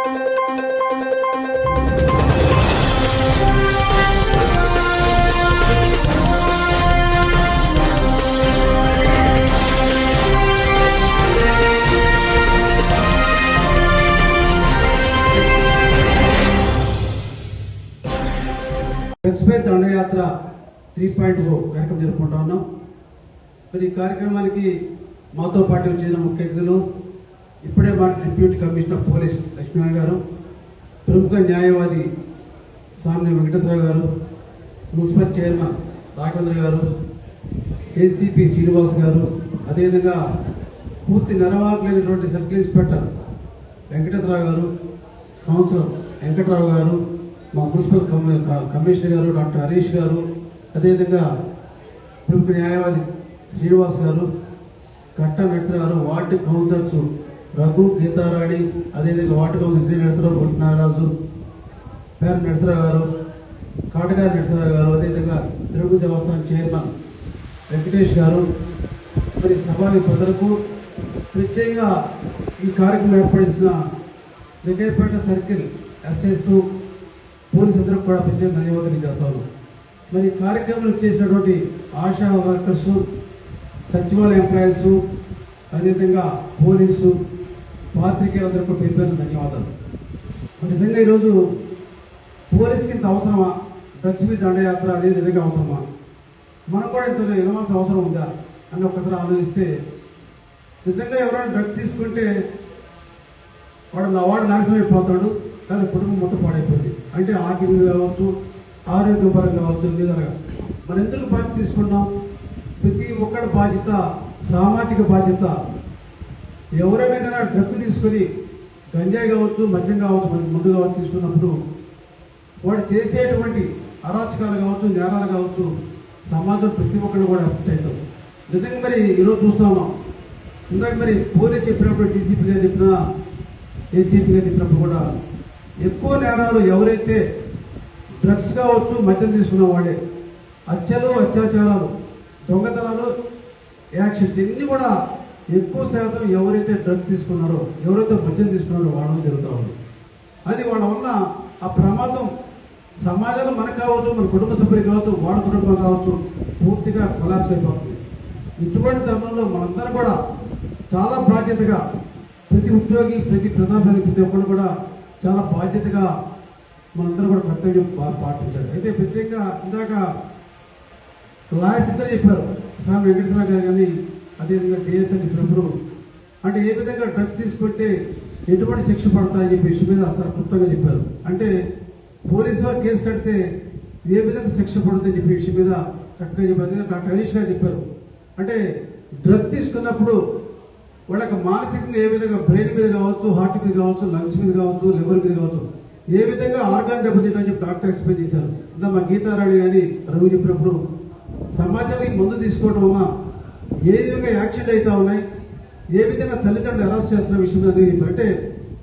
డ్రగ్స్పై దండయాత్ర 3.0 కార్యక్రమం జరుపుకుంటా ఉన్నాం. మరి ఈ కార్యక్రమానికి మాతో పాటు వచ్చిన ముఖ్య అతిథులు ఇప్పుడే మా డిప్యూటీ కమిషనర్ పోలీస్ లక్ష్మీనారాయణ గారు, ప్రముఖ న్యాయవాది సామ్య వెంకటేశ్వర గారు, మున్సిపల్ చైర్మన్ రాఘవేంద్ర గారు, ఏసీపీ శ్రీనివాస్ గారు, అదేవిధంగా పూర్తి నెరవాకలేనటువంటి సర్కిల్ ఇన్స్పెక్టర్ వెంకటేశ్వరరావు గారు, కౌన్సిలర్ వెంకట్రావు గారు, మా మున్సిపల్ కమిషనర్ గారు డాక్టర్ హరీష్ గారు, అదేవిధంగా ప్రముఖ న్యాయవాది శ్రీనివాస్ గారు, కట్ట నడితర గారు, వార్డు కౌన్సిలర్స్ రఘు గీతారాణి, అదేవిధంగా వార్డు కౌన్సిలర్ నడితరావు గుంట నాగరాజు, పేరు నడితర గారు, కాటగారి నడితర గారు, అదేవిధంగా తిరుపతి దేవస్థానం చైర్మన్ వెంకటేష్ గారు, మరి సభాని ప్రజలకు ప్రత్యేకంగా ఈ కార్యక్రమం ఏర్పడిన జగ్గయ్యపేట సర్కిల్ ఎస్ఎస్2 పోలీసు అందరికి కూడా ప్రత్యేక ధన్యవాదాలు చేస్తాను. మరి కార్యక్రమంలో చేసినటువంటి ఆశా వర్కర్సు, సచివాలయ ఎంప్లాయీస్, అదేవిధంగా పోలీసు పాత్రికేయులందరికీ పేరు ధన్యవాదాలు. నిజంగా ఈరోజు పోలీసుకి ఇంత అవసరమా? డ్రగ్స్ మీద దండయాత్ర అనేది నిజంగా అవసరమా? మనకు కూడా ఇంత ఇవ్వాల్సిన అవసరం ఉందా అని ఒక్కసారి ఆలోచిస్తే, నిజంగా ఎవరైనా డ్రగ్స్ తీసుకుంటే వాడు నాశనం అయిపోతాడు, కానీ కుటుంబం మొత్తం పాడైపోయింది. అంటే ఆకిరి కావచ్చు, ఆరోగ్యపరంగా కావచ్చు, విధాలుగా మనం ఎందుకు బాధ్యత తీసుకున్నాం? ప్రతి ఒక్కరి బాధ్యత, సామాజిక బాధ్యత. ఎవరైనా కానీ డ్రగ్ తీసుకొని గంజాయి కావచ్చు, మద్యం కావచ్చు, మందు కావచ్చు తీసుకున్నప్పుడు వాడు చేసేటువంటి అరాచకాలు కావచ్చు, నేరాలు కావచ్చు, సమాజం ప్రతి ఒక్కళ్ళు కూడా ఎఫెక్ట్ అవుతారు. నిజంగా మరి ఈరోజు చూస్తా ఉన్నాం. ఇందాక మరి పోలీస్ చెప్పినప్పుడు, డీసీపీ గారు చెప్పినా, ఏసీపీ గారు చెప్పినప్పుడు కూడా ఎక్కువ నేరాలు ఎవరైతే డ్రగ్స్ కావచ్చు, మద్యం తీసుకున్న వాళ్ళే. హత్యలు, అత్యాచారాలు, దొంగతనాలు, యాక్షన్స్ ఇన్ని కూడా ఎక్కువ శాతం ఎవరైతే డ్రగ్స్ తీసుకున్నారో, ఎవరైతే మద్యం తీసుకున్నారో వాళ్ళని జరుగుతూ ఉంది. అది వాళ్ళ వల్ల ఆ ప్రమాదం సమాజంలో మనకు కావచ్చు, మన కుటుంబ సభ్యులు కావచ్చు, వాళ్ళ కుటుంబం కావచ్చు, పూర్తిగా కొలాప్స్ అయిపోతుంది. ఇటువంటి తరుణంలో మనందరం కూడా చాలా బాధ్యతగా, ప్రతి ఉద్యోగి, ప్రతి ప్రజాప్రతినిధి, ప్రతి ఒక్కరు కూడా చాలా బాధ్యతగా మనందరూ కూడా కర్తవ్యం పాటించాలి. అయితే ప్రత్యేకంగా ఇందాక లాయర్స్ ఇద్దరు చెప్పారు, సార్ వెంకటరావు గారు కానీ అదేవిధంగా జేఎస్ఎన్ చెప్పినప్పుడు, అంటే ఏ విధంగా డ్రగ్స్ తీసుకుంటే ఎటువంటి శిక్ష పడతాయని చెప్పి విషయం మీద చాలా క్లుప్తంగా చెప్పారు. అంటే పోలీసు వారు కేసు కడితే ఏ విధంగా శిక్ష పడుతుందని చెప్పి విషయం మీద చక్కగా చెప్పారు. అదే డాక్టర్ హరీష్ గారు చెప్పారు. అంటే డ్రగ్ తీసుకున్నప్పుడు వాళ్ళకి మానసికంగా ఏ విధంగా బ్రెయిన్ మీద కావచ్చు, హార్ట్ మీద కావచ్చు, లంగ్స్ మీద కావచ్చు, లివర్ మీద కావచ్చు, ఏ విధంగా ఆర్గాన్ దెబ్బతింటని చెప్పి డాక్టర్ ఎక్స్ప్లెయిన్ చేశారు. ఇందా మా గీతారాణి గారి రఘు చెప్పినప్పుడు సమాజానికి మందు తీసుకోవడం వల్ల ఏ విధంగా యాక్సిడెంట్ అవుతా ఉన్నాయి, ఏ విధంగా తల్లిదండ్రులు అరెస్ట్ చేస్తున్న విషయం మీద చెప్పారు. అంటే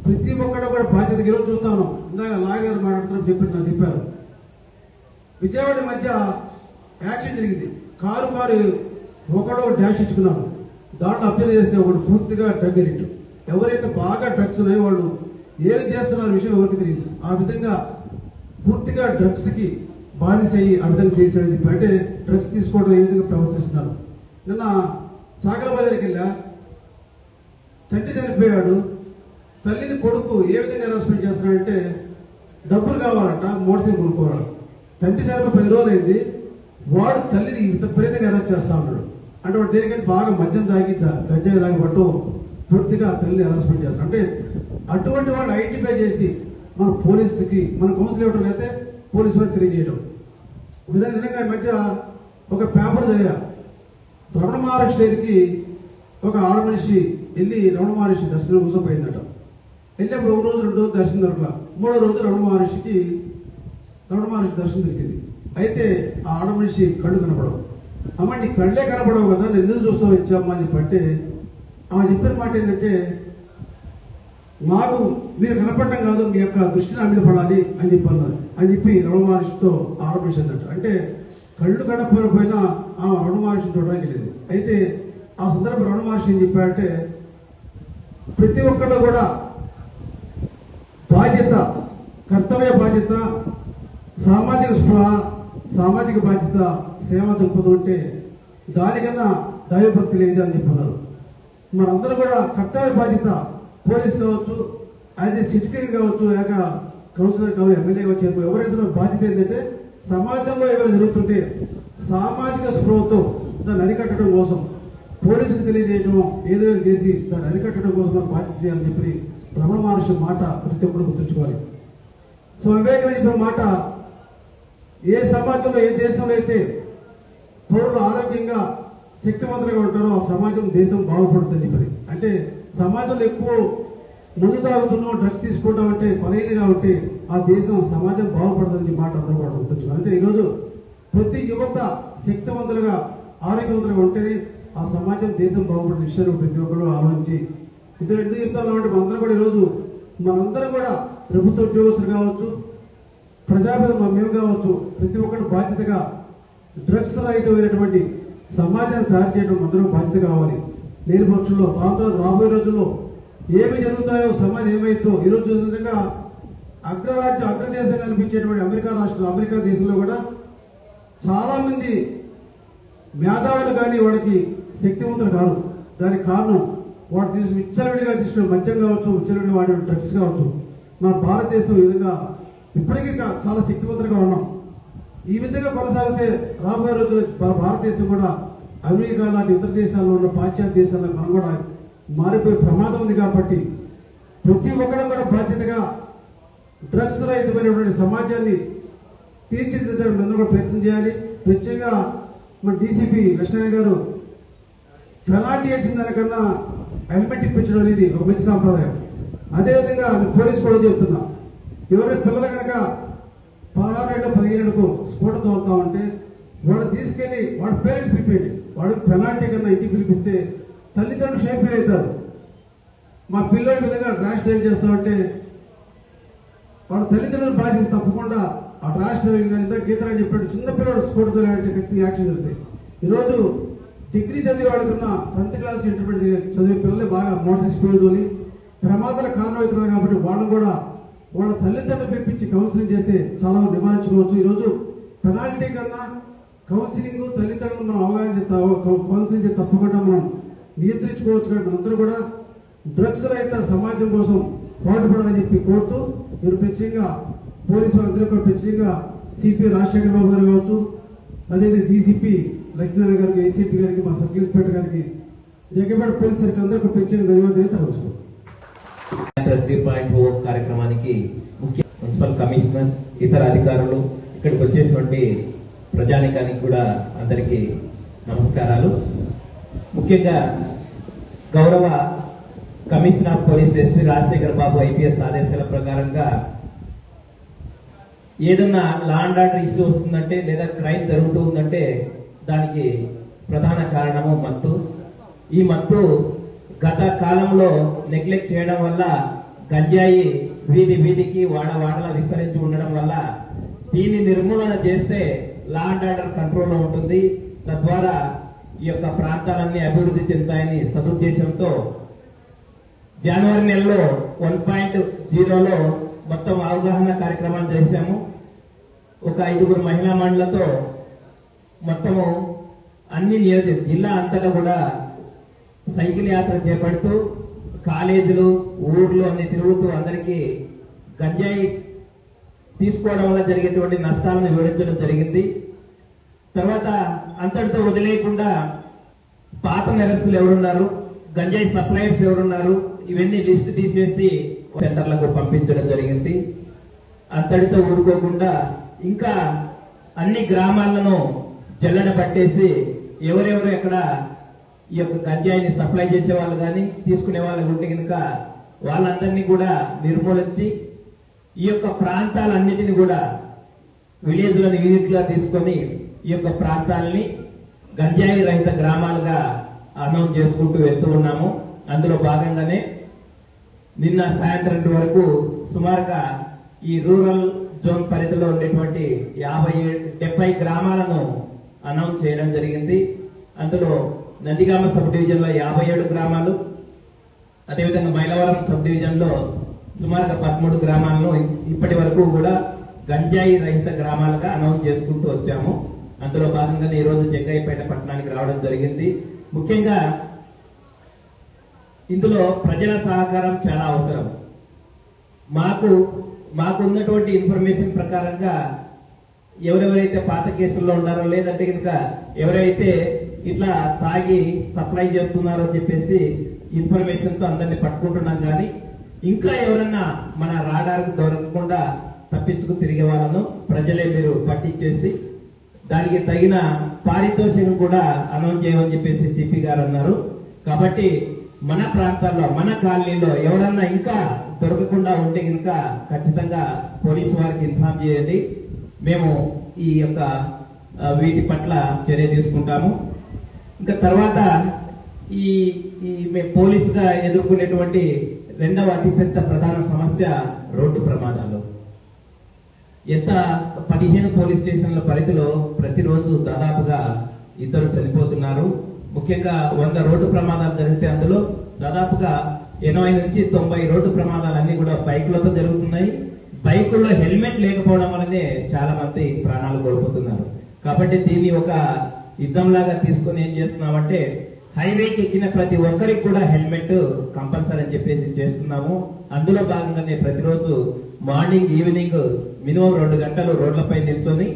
ప్రతి ఒక్కరు కూడా బాధ్యతగా ఈరోజు చూస్తా ఉన్నాం. ఇందాక లాయర్ గారు మాట్లాడుతున్నాం చెప్పారు. విజయవాడ మధ్య యాక్సిడెంట్ జరిగింది. కారు ఒకళ్ళు డాష్ ఇచ్చుకున్నారు. దాంట్లో అప్పీల్ చేస్తే ఒకడు పూర్తిగా డ్రగ్ ఎడిక్ట్. ఎవరైతే బాగా డ్రగ్స్ ఉన్నాయో వాళ్ళు ఏమి చేస్తున్నారు విషయం ఎవరికి తెలియదు. ఆ విధంగా పూర్తిగా డ్రగ్స్కి బానిస అయ్యి ఆ విధంగా చేశాడని చెప్పి, అంటే డ్రగ్స్ తీసుకోవడం ఏ విధంగా ప్రవర్తిస్తున్నారు. నిన్న సాగల బజార్కి వెళ్ళా, తండ్రి చనిపోయాడు, తల్లిని కొడుకు ఏ విధంగా హెరాస్మెంట్ చేస్తున్నాడంటే డబ్బులు కావాలంట, మోటార్ సైకిల్ కొనుక్కోవాలి. తండ్రి చనిపోయి 10 రోజులు అయింది, వాడు తల్లిని విపరీతంగా హెరాస్ చేస్తా ఉన్నాడు. అంటే వాడు దేనికంటే బాగా మద్యం తాగి, గంజాయి తాగి పట్టు పూర్తిగా తల్లిని హెరాస్మెంట్ చేస్తారు. అంటే అటువంటి వాళ్ళు ఐడెంటిఫై చేసి మన పోలీసుకి, మన కౌన్సిల్ ఇవ్వడం అయితే పోలీసు వారికి తెలియజేయడం. నిజంగా ఈ మధ్య ఒక పేపర్ చదివా, రమణ మహర్షి దగ్గరికి ఒక ఆడ మనిషి వెళ్ళి రమణ మహర్షి దర్శనం కోసం పోయిందట. వెళ్ళినప్పుడు 1 రోజు 2 రోజు దర్శనం దొరకలా. 3వ రోజు రమణ మహర్షి దర్శనం దొరికింది. అయితే ఆ ఆడ మనిషి కళ్ళు కనపడవు. అమ్మ నీ కళ్ళే కనపడవు కదా, నేను ఎందుకు చూస్తావు ఇచ్చామ్మా అని చెప్పంటే, ఆమె చెప్పిన మాట ఏంటంటే, మాకు మీరు కనపడటం కాదు, మీ యొక్క దృష్టి నా మీద పడాలి అని చెప్పి రమణ మహర్షితో ఆరంభించిందట. అంటే కళ్ళు కనపడకపోయినా ఆమె రమణ మహర్షిని చూడడానికి వెళ్ళింది. అయితే ఆ సందర్భం రమణ మహర్షి ఏం చెప్పాడంటే, ప్రతి ఒక్కళ్ళు కూడా బాధ్యత, కర్తవ్య బాధ్యత, సామాజిక స్పృహ, సామాజిక బాధ్యత, సేవ దృక్పథం ఉంటే దానికన్నా దైవభక్తి లేదు అని చెప్తున్నారు. మనందరూ కూడా కర్తవ్య బాధ్యత, పోలీస్ కావచ్చు, యాజ్ ఏ సిటిజన్ కావచ్చు, లేక కౌన్సిలర్ కావచ్చు, ఎమ్మెల్యే కావచ్చు, ఎవరైతే బాధ్యత ఏంటంటే సమాజంలో ఏమైనా జరుగుతుంటే సామాజిక స్పృహతో దాన్ని అరికట్టడం కోసం పోలీసులకు తెలియజేయడం, ఏదో చేసి దాన్ని అరికట్టడం కోసం మనం బాధ్యత చేయాలని చెప్పి రమణ మహర్షి మాట ప్రతి ఒక్కరు గుర్తుంచుకోవాలి. సో వివేకానంద చెప్పిన మాట, ఏ సమాజంలో ఏ దేశంలో అయితే పౌరులు ఆరోగ్యంగా శక్తివంతంగా ఉంటారో ఆ సమాజం, దేశం బాగుపడుతుంది చెప్పి. అంటే సమాజంలో ఎక్కువ మందు తాగుతున్నాం, డ్రగ్స్ తీసుకుంటాం అంటే బలహీనంగా ఉంటే ఆ దేశం, సమాజం బాగుపడుతుందని మాట అందరూ కూడా గుర్తుంచుకోవాలి. అంటే ఈరోజు ప్రతి యువత శక్తివంతులుగా ఆరోగ్యవంతులుగా ఉంటేనే ఆ సమాజం, దేశం బాగుపడే విషయాన్ని ప్రతి ఒక్కరు ఆలోచించి ఇద్దరు ఎందుకు చెప్తాను అంటే మనందరం కూడా ఈరోజు మనందరం కూడా ప్రభుత్వ ఉద్యోగస్తులు కావచ్చు, ప్రజాప్రతినిధులు మేము కావచ్చు, ప్రతి ఒక్కరు బాధ్యతగా డ్రగ్స్ రహితమైనటువంటి సమాజాన్ని తయారు చేయడం అందరూ బాధ్యత కావాలి. లేని పక్షంలో రాబోయే రోజుల్లో ఏమి జరుగుతాయో, సమాజం ఏమైతో ఈరోజు చూసిన విధంగా అగ్రదేశంగా అనిపించేటువంటి అమెరికా దేశంలో కూడా చాలా మంది మేధావులు కానీ వాళ్ళకి శక్తివంతులు కాదు. దానికి కారణం వాడు విచ్చలవిడిగా తీసుకునే మద్యం కావచ్చు, విచ్చలవిడిగా వాడే డ్రగ్స్ కావచ్చు. మన భారతదేశం ఈ విధంగా ఇప్పటికీ చాలా శక్తివంతులుగా ఉన్నాం. ఈ విధంగా కొనసాగితే రాబోయే రోజుల్లో మన భారతదేశం కూడా అమెరికా లాంటి ఇతర దేశాల్లో ఉన్న పాశ్చాత్య దేశాల్లో మనం కూడా మారిపోయే ప్రమాదం ఉంది. కాబట్టి ప్రతి ఒక్కరు కూడా బాధ్యతగా డ్రగ్స్ రహితమైనటువంటి సమాజాన్ని తీర్చిదిద్దడానికి అందరూ కూడా ప్రయత్నం చేయాలి. ప్రత్యేకంగా మన డీసీపీ లక్ష్మణ్ గారు పెనాల్టీ వేసిన దానికన్నా హెల్మెట్ ఇప్పించడం అనేది ఒక మంచి సాంప్రదాయం. అదేవిధంగా పోలీసు కూడా చెప్తున్నా, ఎవరైనా పిల్లలు కనుక 16-17 స్ఫోట తోలుతా ఉంటే వాడు తీసుకెళ్లి వాడి పేరెంట్స్ పిలిపేయండి. వాడు పెనాల్టీ కన్నా ఇంటికి పిలిపిస్తే తల్లిదండ్రులు షేప్ ఫీల్ అవుతారు. మా పిల్లల విధంగా ర్యాష్ డ్రైవ్ చేస్తా ఉంటే వాళ్ళ తల్లిదండ్రుల బాధ్యత తప్పకుండా ఆ ర్యాష్ డ్రైవింగ్ కానీ ఇంత గీతరాని చెప్పాడు, చిన్నపిల్లడు స్ఫోటతో ఖచ్చితంగా యాక్షన్ జరుగుతాయి. ఈరోజు డిగ్రీ చదివే వాళ్ళకున్న 10th క్లాస్ ఇంటర్మీడియట్ చదివే పిల్లలే బాగా మోటార్ స్పీడ్ తోలి ప్రమాదాల కారణమవుతున్నారు. కాబట్టి వాళ్ళు కూడా వాళ్ళ తల్లిదండ్రులు పిలిపించి కౌన్సిలింగ్ చేస్తే చాలా నివారించుకోవచ్చు. ఈరోజు పెనాల్టీ కన్నా కౌన్సిలింగ్, తల్లిదండ్రులు మనం అవగాహన కౌన్సిలింగ్ చేస్తే తప్పకుండా మనం నియంత్రించుకోవచ్చు. కాబట్టి మనందరూ కూడా డ్రగ్స్ రహిత సమాజం కోసం పాటుపడాలని చెప్పి కోరుతూ, మీరు ప్రత్యేకంగా పోలీసు వాళ్ళందరూ కూడా ప్రత్యేకంగా సిపి రాజశేఖర్ బాబు గారు కావచ్చు, అదేవిధంగా డీసీపీ లక్ష్మీనారాయణ గారికి, ఏసీపీ గారికి, మా సర్కిల్ ఇన్స్పెక్టర్ గారికి, జగ్గపేట పోలీస్ సర్కిల్ అందరూ ప్రత్యేక ధన్యవాదాలు తెలుసుకుంటాం. 3.0 కార్యక్రమానికి ముఖ్య మున్సిపల్ కమిషనర్, ఇతర అధికారులు, ఇక్కడికి వచ్చేటువంటి ప్రజానికానికి కూడా అందరికీ నమస్కారాలు. ముఖ్యంగా గౌరవ commissioner of police SV Rajasekhar Babu IPS ఆదేశాల ప్రకారంగా ఏదన్నా లా అండ్ ఆర్డర్ ఇష్యూ వస్తుందంటే లేదా క్రైమ్ జరుగుతూ ఉందంటే దానికి ప్రధాన కారణము మత్తు. ఈ మత్తు గత కాలంలో నెగ్లెక్ట్ చేయడం వల్ల గంజాయి వీధికి వాడలా విస్తరించి ఉండడం వల్ల దీన్ని నిర్మూలన చేస్తే లా అండ్ ఆర్డర్ కంట్రోల్లో ఉంటుంది. తద్వారా ఈ యొక్క ప్రాంతాలన్నీ అభివృద్ధి చెందుతాయని సదుద్దేశంతో జనవరి నెలలో 1.0లో మొత్తం అవగాహన కార్యక్రమాలు చేశాము. ఒక 5 మహిళా మండలతో మొత్తము అన్ని జిల్లా అంతటా కూడా సైకిల్ యాత్ర చేపడుతూ కాలేజీలు, ఊర్లు అన్ని తిరుగుతూ అందరికీ గంజాయి తీసుకోవడం వల్ల జరిగేటువంటి నష్టాలను వివరించడం జరిగింది. తర్వాత అంతటితో వదిలేయకుండా పాత నెరస్తులు ఎవరున్నారు, గంజాయి సప్లయర్స్ ఎవరున్నారు, ఇవన్నీ లిస్ట్ తీసేసి సెంటర్లకు పంపించడం జరిగింది. అంతటితో ఊరుకోకుండా ఇంకా అన్ని గ్రామాలను జల్లెడ పట్టేసి ఎవరెవరు ఎక్కడ ఈ యొక్క గంజాయిని సప్లై చేసే వాళ్ళు కానీ తీసుకునే వాళ్ళు ఉంటే కనుక వాళ్ళందరినీ కూడా నిర్మూలించి ఈ యొక్క ప్రాంతాలన్నిటిని కూడా విలేజ్లను యూనిట్గా తీసుకొని ఈ యొక్క ప్రాంతాలని గంజాయి రహిత గ్రామాలుగా అనౌన్స్ చేసుకుంటూ వెళ్తూ ఉన్నాము. అందులో భాగంగానే నిన్న సాయంత్రం వరకు సుమారుగా ఈ రూరల్ జోన్ పరిధిలో ఉండేటువంటి 70 గ్రామాలను అనౌన్స్ చేయడం జరిగింది. అందులో నందిగామ సబ్ డివిజన్ లో 57 గ్రామాలు, అదేవిధంగా మైలవరం సబ్ డివిజన్ లో సుమారుగా 13 గ్రామాలను ఇప్పటి వరకు కూడా గంజాయి రహిత గ్రామాలుగా అనౌన్స్ చేసుకుంటూ వచ్చాము. అందులో భాగంగానే ఈరోజు జగ్గయ్యపేట పట్టణానికి రావడం జరిగింది. ముఖ్యంగా ఇందులో ప్రజల సహకారం చాలా అవసరం. మాకున్నటువంటి ఇన్ఫర్మేషన్ ప్రకారంగా ఎవరెవరైతే పాత కేసుల్లో ఉన్నారో, లేదంటే కనుక ఎవరైతే ఇట్లా తాగి సప్లై చేస్తున్నారో చెప్పేసి ఇన్ఫర్మేషన్ తో అందరినీ పట్టుకుంటున్నాం. కానీ ఇంకా ఎవరన్నా మన రాడార్కు దొరకకుండా తప్పించుకు తిరిగే వాళ్ళను ప్రజలే మీరు పట్టించేసి దానికి తగిన పారితోషికం కూడా అనౌన్స్ చేయమని చెప్పేసి సిపి గారు అన్నారు. కాబట్టి మన ప్రాంతాల్లో, మన కాలనీలో ఎవరన్నా ఇంకా దొరకకుండా ఉంటే కనుక ఖచ్చితంగా పోలీసు వారికి ఇన్ఫార్మ్ చేయండి. మేము ఈ యొక్క వీటి పట్ల చర్య తీసుకుంటాము. ఇంకా తర్వాత ఈ మేము పోలీసుగా ఎదుర్కొనేటువంటి రెండవ అతిపెద్ద ప్రధాన సమస్య రోడ్డు ప్రమాదాలు. 15 పోలీస్ స్టేషన్ల పరిధిలో ప్రతిరోజు దాదాపుగా 2 చనిపోతున్నారు. ముఖ్యంగా 100 రోడ్డు ప్రమాదాలు జరిగితే అందులో దాదాపుగా 80 నుంచి 90 రోడ్డు ప్రమాదాలన్నీ కూడా బైకులతో జరుగుతున్నాయి. బైకుల్లో హెల్మెట్ లేకపోవడం వల్లనే చాలా మంది ప్రాణాలు కోల్పోతున్నారు. కాబట్టి దీన్ని ఒక యుద్ధంలాగా తీసుకొని ఏం చేస్తున్నామంటే హైవేకి ఎక్కిన ప్రతి ఒక్కరికి కూడా హెల్మెట్ కంపల్సరీ అని చెప్పేసి చేస్తున్నాము. అందులో భాగంగానే ప్రతిరోజు మార్నింగ్ ఈవినింగ్ మినిమం 2 గంటలు రోడ్లపై నిల్చొని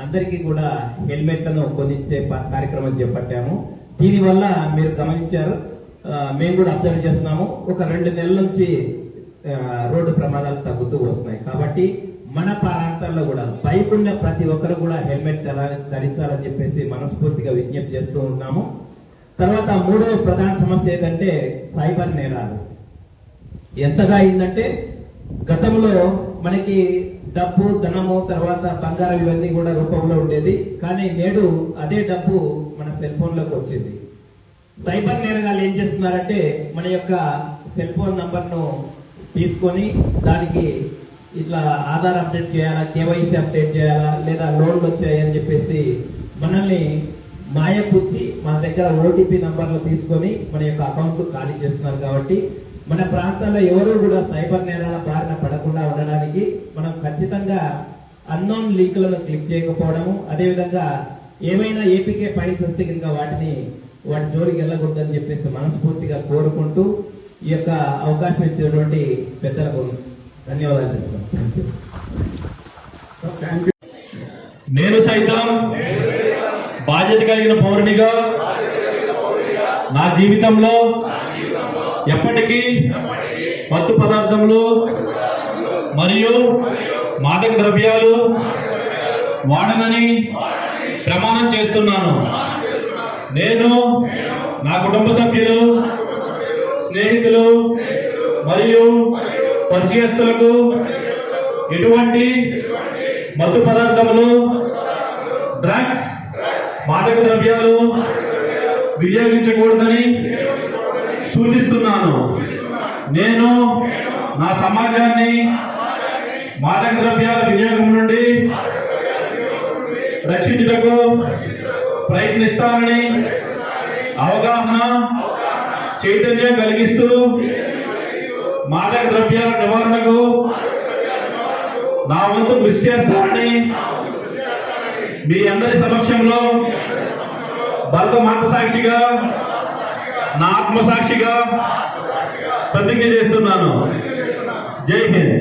అందరికీ కూడా హెల్మెట్లను కొనిచ్చే కార్యక్రమం చేపట్టాము. దీనివల్ల మీరు గమనించారు, మేము కూడా అబ్జర్వ్ చేస్తున్నాము, ఒక 2 నెలల నుంచి రోడ్డు ప్రమాదాలు తగ్గుతూ వస్తున్నాయి. కాబట్టి మన ప్రాంతాల్లో కూడా బైక్ ఉన్న ప్రతి ఒక్కరు కూడా హెల్మెట్ ధరించాలని చెప్పేసి మనస్ఫూర్తిగా విజ్ఞప్తి చేస్తూ ఉన్నాము. తర్వాత 3వ ప్రధాన సమస్య ఏంటంటే సైబర్ నేరాలు. ఎంతగా అయిందంటే గతంలో మనకి డబ్బు, ధనము, తర్వాత బంగారం ఇవన్నీ కూడా రూపంలో ఉండేది. కానీ నేడు అదే డబ్బు మన సెల్ ఫోన్ లోకి వచ్చింది. సైబర్ నేరగాళ్ళు ఏం చేస్తున్నారంటే మన యొక్క సెల్ ఫోన్ నంబర్ ను తీసుకొని దానికి ఇట్లా ఆధార్ అప్డేట్ చేయాలా, కేవైసీ అప్డేట్ చేయాలా, లేదా లోన్లు వచ్చాయని చెప్పేసి మనల్ని మాయపుచ్చి మన దగ్గర ఓటీపీ నంబర్లు తీసుకొని మన యొక్క అకౌంట్ ఖాళీ చేస్తున్నారు. కాబట్టి మన ప్రాంతాల్లో ఎవరు కూడా సైబర్ నేరాల బారిన పడకుండా ఉండడానికి మనం ఖచ్చితంగా అన్నోన్ లింకులను క్లిక్ చేయకపోవడము, అదేవిధంగా ఏమైనా ఏపీకే ఫైల్స్ వస్తే కనుక వాటి జోలికి వెళ్ళకూడదని చెప్పేసి మనస్ఫూర్తిగా కోరుకుంటూ ఈ యొక్క అవకాశం ఇచ్చినటువంటి పెద్దలకు ధన్యవాదాలు చెప్తున్నాను. నేను సైతం బాధ్యత కలిగిన పౌరునిగా నా జీవితంలో ఎప్పటికీ మత్తు పదార్థములు మరియు మాదక ద్రవ్యాలు వాడనని ప్రమాణం చేస్తున్నాను. నేను నా కుటుంబ సభ్యులు, స్నేహితులు మరియు పరిచయస్తులకు ఎటువంటి మత్తు పదార్థములు, డ్రగ్స్, మాదక ద్రవ్యాలు వినియోగించకూడదని సూచిస్తున్నాను. నేను నా సమాజాన్ని మాదక ద్రవ్యాల వినియోగం నుండి రక్షించుటకు ప్రయత్నిస్తానని అవగాహన, చైతన్యం కలిగిస్తూ మాదక ద్రవ్యాల నివారణకు నా వంతు కృషి చేస్తానని మీ అందరి సమక్షంలో భరత మాత సాక్షిగా, నా ఆత్మ సాక్షిగా ప్రతిజ్ఞ చేస్తున్నాను. జై హింద్.